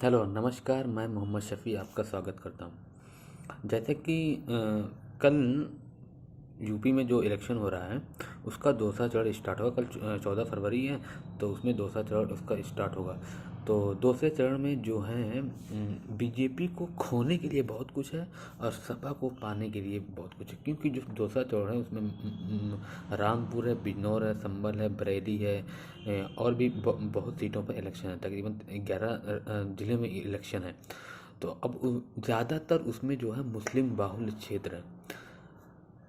Hello नमस्कार, मैं मोहम्मद शफ़ी आपका स्वागत करता हूँ। जैसे कि कल यूपी में जो इलेक्शन हो रहा है उसका दूसरा चरण स्टार्ट होगा। कल 14 फरवरी है, तो उसमें दूसरा चरण उसका स्टार्ट होगा। तो दूसरे चरण में जो है बीजेपी को खोने के लिए बहुत कुछ है और सपा को पाने के लिए बहुत कुछ है, क्योंकि जो दूसरा चरण है उसमें रामपुर है, बिजनौर है, संभल है, बरेली है, और भी बहुत सीटों पर इलेक्शन है। तकरीबन 11 ज़िले में इलेक्शन है। तो अब ज़्यादातर उसमें जो है मुस्लिम बाहुल्य क्षेत्र है।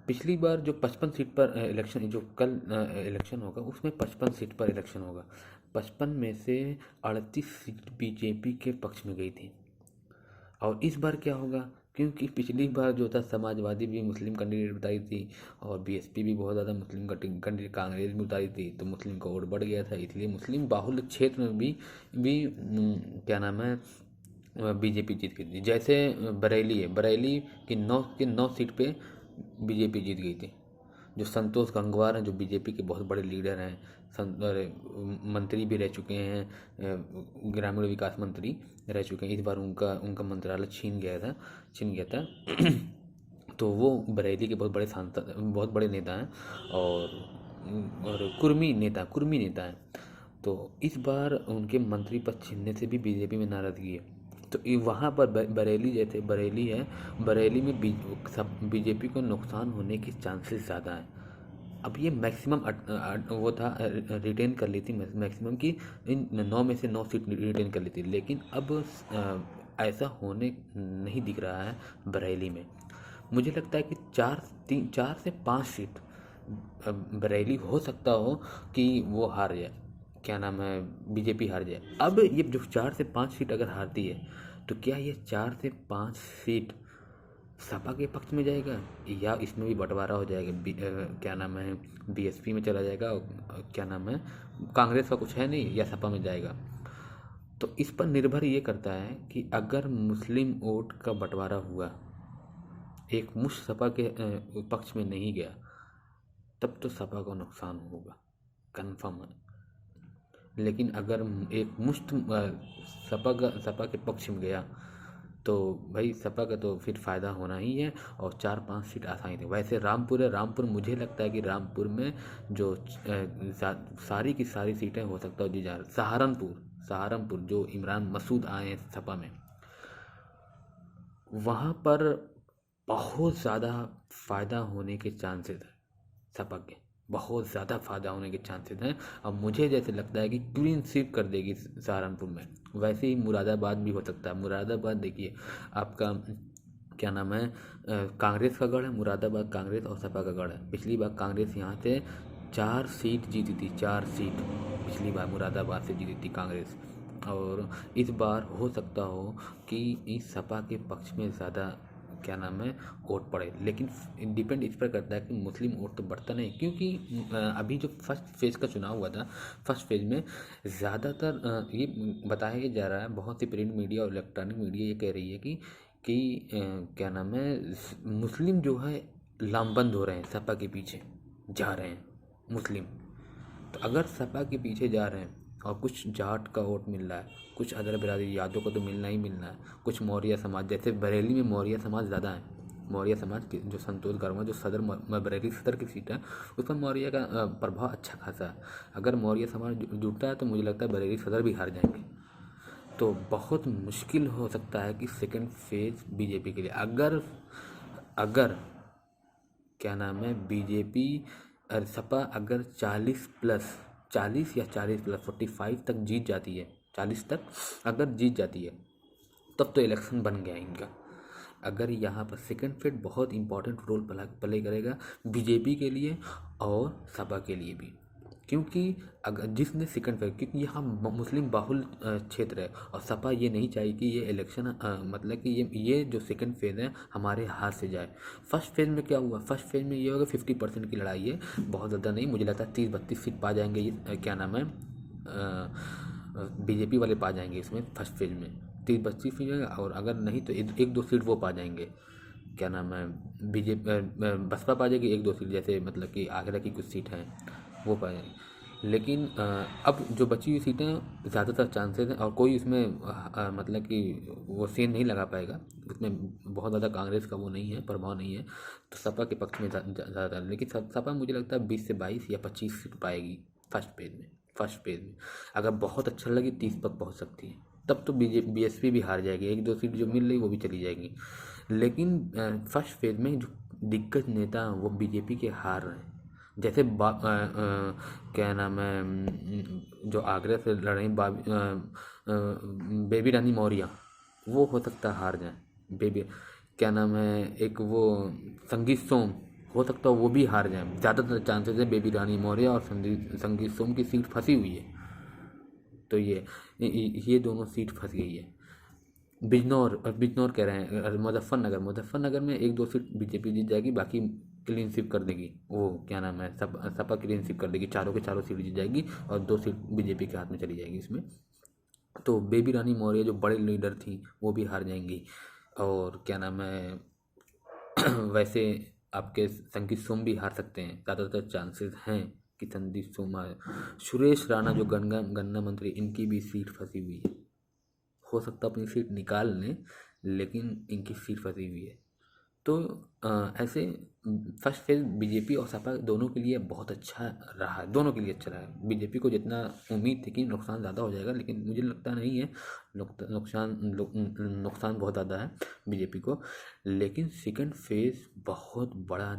पिछली बार जो 55 सीट पर इलेक्शन, जो कल इलेक्शन होगा उसमें 55 सीट पर इलेक्शन होगा। 55 में से 38 सीट बीजेपी के पक्ष में गई थी। और इस बार क्या होगा, क्योंकि पिछली बार जो था समाजवादी भी मुस्लिम कैंडिडेट बताई थी और बीएसपी भी बहुत ज़्यादा मुस्लिम कैंडिडेट, कांग्रेस भी उतारी थी, तो मुस्लिम का वोट बढ़ गया था। इसलिए मुस्लिम बाहुल्य क्षेत्र में भी क्या नाम है, बीजेपी जीत गई थी। जैसे बरेली है, बरेली की 9 सीट पे बीजेपी जीत गई थी। जो संतोष गंगवार हैं, जो बीजेपी के बहुत बड़े लीडर हैं, मंत्री भी रह चुके हैं, ग्रामीण विकास मंत्री रह चुके हैं। इस बार उनका उनका मंत्रालय छीन गया था तो वो बरेली के बहुत बड़े सांसद, बहुत बड़े नेता हैं और कुर्मी नेता हैं। तो इस बार उनके मंत्री पद छीनने से भी बीजेपी में नाराज़गी है। तो वहाँ पर बरेली, जैसे बरेली है, बरेली में बीजेपी को नुकसान होने के चांसेस ज़्यादा हैं। अब ये मैक्सिमम वो था, रिटेन कर ली थी मैक्सिमम की, इन 9 में से 9 सीट रिटेन कर ली थी। लेकिन अब ऐसा होने नहीं दिख रहा है बरेली में। मुझे लगता है कि 4 से 5 सीट बरेली हो सकता हो कि वो हार जाए, क्या नाम है, बीजेपी हार जाए। अब ये जो 4 से 5 सीट अगर हारती है, तो क्या ये 4 से 5 सीट सपा के पक्ष में जाएगा या इसमें भी बंटवारा हो जाएगा, क्या नाम है, बीएसपी में चला जाएगा, क्या नाम है, कांग्रेस का कुछ है नहीं, या सपा में जाएगा। तो इस पर निर्भर ये करता है कि अगर मुस्लिम वोट का बंटवारा हुआ, एक मुश्त सपा के पक्ष में नहीं गया, तब तो सपा को नुकसान होगा, कन्फर्म है। लेकिन अगर एक मुश्त सपा के पक्ष में गया, तो भाई सपा का तो फिर फ़ायदा होना ही है और 4-5 सीट आसानी थी। वैसे रामपुर है, रामपुर मुझे लगता है कि रामपुर में जो सारी की सारी सीटें हो सकता है जी जा। सहारनपुर जो इमरान मसूद आए हैं सपा में, वहाँ पर बहुत ज़्यादा फ़ायदा होने के चांसेस हैं। सपा के बहुत ज़्यादा फ़ायदा होने के चांसेस हैं। अब मुझे जैसे लगता है कि क्लीन स्वीप कर देगी सहारनपुर में। वैसे ही मुरादाबाद भी हो सकता है। मुरादाबाद देखिए, आपका क्या नाम है, कांग्रेस का गढ़ है मुरादाबाद, कांग्रेस और सपा का गढ़ है। पिछली बार कांग्रेस यहाँ से 4 सीट जीती थी, 4 सीट पिछली बार मुरादाबाद से जीती थी कांग्रेस। और इस बार हो सकता हो कि इस सपा के पक्ष में ज़्यादा, क्या नाम है, वोट पड़े। लेकिन डिपेंड इस पर करता है कि मुस्लिम वोट तो बढ़ता नहीं, क्योंकि अभी जो फर्स्ट फेज़ का चुनाव हुआ था, फर्स्ट फेज़ में ज़्यादातर ये बताया जा रहा है, बहुत सी प्रिंट मीडिया और इलेक्ट्रॉनिक मीडिया ये कह रही है कि क्या नाम है, मुस्लिम जो है लामबंद हो रहे हैं, सपा के पीछे जा रहे हैं मुस्लिम। तो अगर सपा के पीछे जा रहे हैं और कुछ जाट का वोट मिल रहा है, कुछ अदर बिरादरी यादव को तो मिलना ही मिलना है, कुछ मौर्य समाज, जैसे बरेली में मौर्य समाज ज़्यादा है। मौर्य समाज के जो संतोष गर्मा, जो बरेली सदर की सीट है, उस पर मौर्य का प्रभाव अच्छा खासा है। अगर मौर्य समाज जुटता है तो मुझे लगता है बरेली सदर भी हार जाएंगे। तो बहुत मुश्किल हो सकता है कि सेकंड फेज बीजेपी के लिए, अगर अगर क्या नाम है, बीजेपी और सपा अगर 40 या 40+, 45 तक जीत जाती है, 40 तक अगर जीत जाती है, तब तो इलेक्शन बन गया इनका। अगर यहाँ पर सेकंड फेज बहुत इंपॉर्टेंट रोल प्ले करेगा बीजेपी के लिए और सपा के लिए भी, क्योंकि अगर जिसने सेकंड फेज, क्योंकि यहाँ मुस्लिम बाहुल क्षेत्र है और सपा ये नहीं चाहिए कि ये इलेक्शन, मतलब कि ये जो सेकंड फेज है हमारे हाथ से जाए। फर्स्ट फेज में क्या हुआ, फर्स्ट फेज में ये होगा 50% की लड़ाई है, बहुत ज़्यादा नहीं। मुझे लगता है 30-32 सीट पा जाएंगे ये, क्या नाम है, बीजेपी वाले पा जाएंगे इसमें फर्स्ट फेज में 30-32 सीट। और अगर नहीं तो 1-2 सीट वो पा जाएंगे, क्या नाम है, बीजेपी बसपा पा जाएगी 1-2 सीट, जैसे मतलब कि आगरा की कुछ सीट हैं वो पा जाएंगे। लेकिन अब जो बची हुई सीटें ज़्यादातर चांसेस हैं और कोई इसमें मतलब कि वो सेंध नहीं लगा पाएगा, इसमें बहुत ज़्यादा कांग्रेस का वो नहीं है, प्रभाव नहीं है, तो सपा के पक्ष में ज़्यादातर। लेकिन सपा मुझे लगता है 20 से 22 या 25 सीट पाएगी फर्स्ट फेज में। अगर बहुत अच्छा लगे 30 तक पहुँच सकती है, तब तो बीएसपी भी हार जाएगी, 1-2 सीट जो मिल रही वो भी चली जाएगी। लेकिन फर्स्ट फेज में जो दिग्गज नेता हैं वो बीजेपी के हार रहे हैं। जैसे क्या नाम है, जो आगरा से लड़ रही बेबी रानी मौर्य, वो हो सकता है हार जाए। बेबी क्या नाम है, एक वो संगीत सोम, हो सकता है वो भी हार जाए। ज़्यादातर चांसेस है बेबी रानी मौर्य और संगीत सोम की सीट फंसी हुई है। तो ये दोनों सीट फंस गई है। बिजनौर कह रहे हैं, मुजफ्फरनगर में 1-2 सीट बीजेपी जीत जाएगी, बाकी क्लीन स्वीप कर देगी। वो क्या नाम है, सपा क्लीन स्वीप कर देगी, चारों के चारों सीट जीत जाएगी और 2 सीट बीजेपी के हाथ में चली जाएगी इसमें। तो बेबी रानी मौर्य जो बड़े लीडर थी वो भी हार जाएंगी। और क्या नाम है वैसे आपके संगीत सोम भी हार सकते हैं, ज़्यादातर चांसेस हैं कि संगीत सोम सुरेश राणा जो गन्ना मंत्री, इनकी भी सीट फंसी हुई है। हो सकता है अपनी सीट निकाल लें, लेकिन इनकी सीट फंसी हुई है। तो ऐसे फर्स्ट फेज बीजेपी और सपा दोनों के लिए बहुत अच्छा रहा, दोनों के लिए अच्छा रहा। बीजेपी को जितना उम्मीद थी कि नुकसान ज़्यादा हो जाएगा, लेकिन मुझे लगता नहीं है नुकसान बहुत ज़्यादा है बीजेपी को। लेकिन सेकंड फेज बहुत बड़ा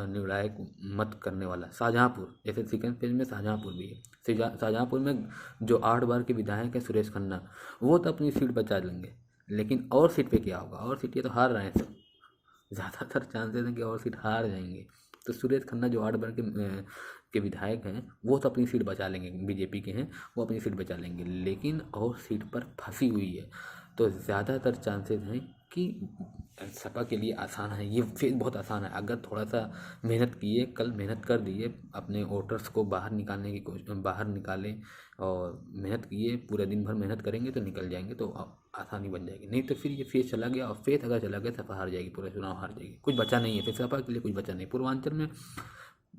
निर्णायक मत करने वाला शाहजहाँपुर, जैसे सेकंड फेज में शाहजहाँपुर भी है। शाहजहाँपुर में जो 8 बार के विधायक है सुरेश खन्ना, वो तो अपनी सीट बचा लेंगे, लेकिन और सीट पे क्या होगा? और सीट ये तो हार रहे हैं सब, ज़्यादातर चांसेस हैं कि और सीट हार जाएंगे। तो सुरेश खन्ना जो 8 बार के विधायक हैं वो तो अपनी सीट बचा लेंगे, बीजेपी के हैं वो अपनी सीट बचा लेंगे, लेकिन और सीट पर फंसी हुई है। तो ज़्यादातर चांसेस हैं कि सपा के लिए आसान है, ये फेज बहुत आसान है। अगर थोड़ा सा मेहनत किए, कल मेहनत कर दिए, अपने वोटर्स को बाहर निकालने की बाहर निकालें और मेहनत किए, पूरे दिन भर मेहनत करेंगे तो निकल जाएंगे, तो आसानी बन जाएगी। नहीं तो फिर ये फेज चला गया, और फेज अगर चला गया सपा हार जाएगी, पूरा चुनाव हार जाएगी, कुछ बचा नहीं है फिर सपा के लिए, कुछ बचा नहीं। पूर्वांचल में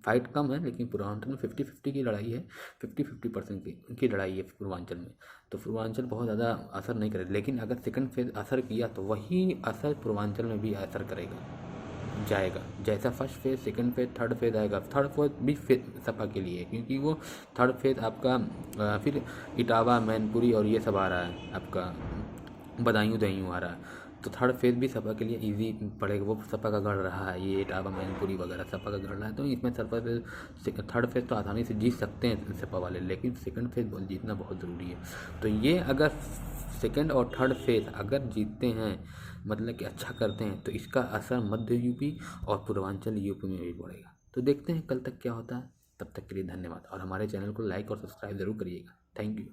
फाइट कम है, लेकिन पूर्वांचल में 50-50 की लड़ाई है, 50-50% की लड़ाई है पूर्वांचल में। तो पूर्वांचल बहुत ज़्यादा असर नहीं करेगा, लेकिन अगर सेकंड फेज असर किया तो वही असर पूर्वांचल में भी असर जाएगा। जैसा first phase, second phase, third phase आएगा। थर्ड फेज भी सपा के लिए है, क्योंकि वो थर्ड फेज आपका फिर इटावा, मैनपुरी और ये सब आ रहा है, आपका बदायूं दहियूं आ रहा है। तो थर्ड फेज भी सपा के लिए इजी पड़ेगा, वो सपा का गढ़ रहा है, ये इटावा मैनपुरी वगैरह सपा का गढ़ रहा है। तो इसमें सपा थर्ड फेज तो आसानी से जीत सकते हैं सपा वाले, लेकिन सेकंड फेज जीतना बहुत ज़रूरी है। तो ये अगर सेकंड और थर्ड फेज अगर जीतते हैं, मतलब कि अच्छा करते हैं, तो इसका असर मध्य यूपी और पूर्वांचल यूपी में भी पड़ेगा। तो देखते हैं कल तक क्या होता है। तब तक के लिए धन्यवाद, और हमारे चैनल को लाइक और सब्सक्राइब ज़रूर करिएगा। Thank you.